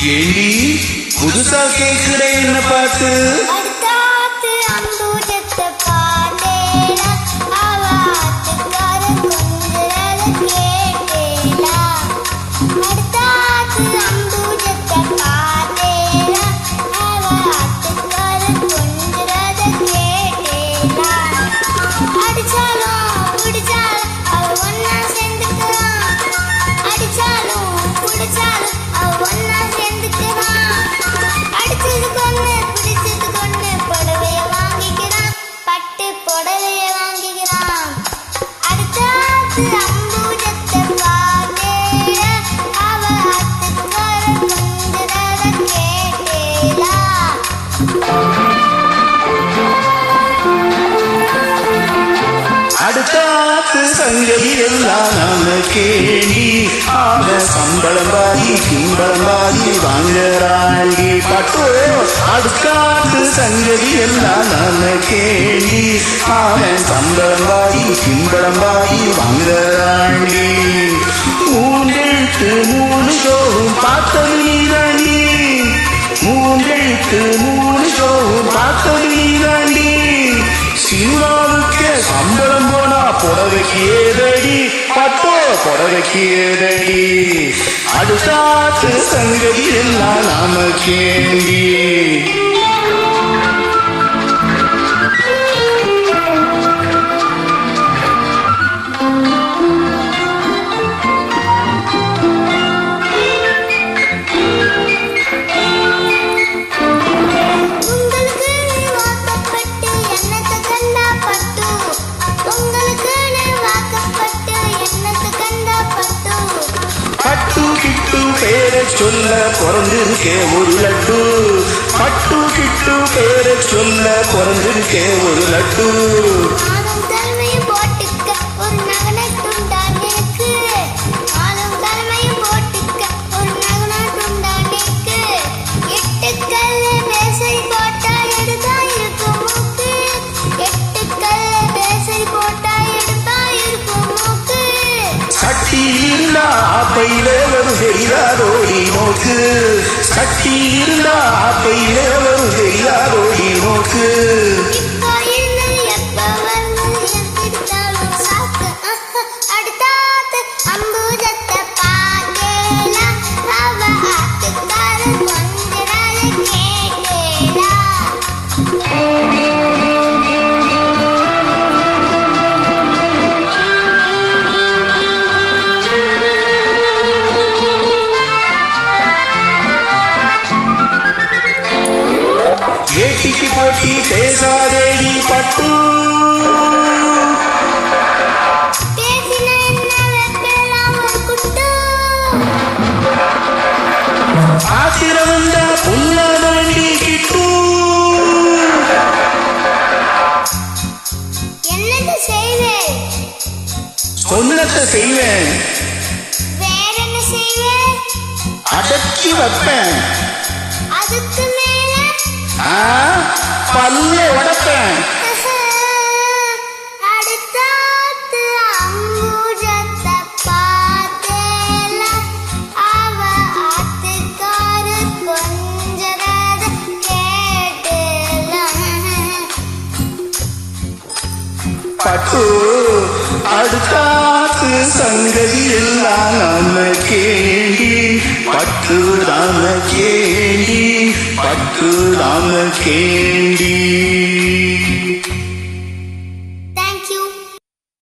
ஏண்டி புதுசா கேக்குற என்ன பார்த்து அடுத்தாத்து சங்கதி எல்லாம் நாம கேணி ஆக சம்பளம் பாதி கிம்பளம் பாதி வாங்குறாண்டி பட்டு அடுத்தாத்து சங்கதி எல்லாம் நாம கேணி ஆக சம்பளம் பாதி கிம்பளம் பாதி வாங்குறாண்டி மூன்றெழுத்து மூணு ஷோவும் பார்த்தது நீதாண்டி மூன்றெழுத்து மூணு ஷோவும் பார்த்தது நீதாண்டி சினிமாவுக்கு சம்பளம் போனா புடவைக்கு ஏதடி பட்டோ புடவைக்கு ஏதடி அடுத்தாத்து சங்கதி எல்லாம் நாம கேண்டி பேரை சொல்ல பிறந்திருக்கே ஒரு லட்டு பட்டு கிட்டு பேரை சொல்ல பிறந்திருக்கே ஒரு லட்டு ஆப்பையிலே வரும் தெரியாதோடி நோக்கு சட்டி இருந்தா ஆப்பையிலே வரும் தெரியாதோடி நோக்கு ஏட்டிக்கு போட்டி பேசாதேடி பட்டு ஆத்திரம் வந்தா புல்லாதண்டி கிட்டு என்னது செய்வேன் சொன்னதை செய்வேன் வேற என்ன செய்வேன் அடக்கி வைப்பேன் அதுக்கு பல்ல உடைப்பேன் அடுத்தாத்து அம்புஜத்தை பார்த்தேல அவ ஆத்துக்காரு கொஞ்சத கேட்டேல பட்டு அடுத்தாத்து சங்கதி எல்லாம் நம்ம கேண்டி பட்டு நாம கேண்டி பட்டு நாம கேண்டி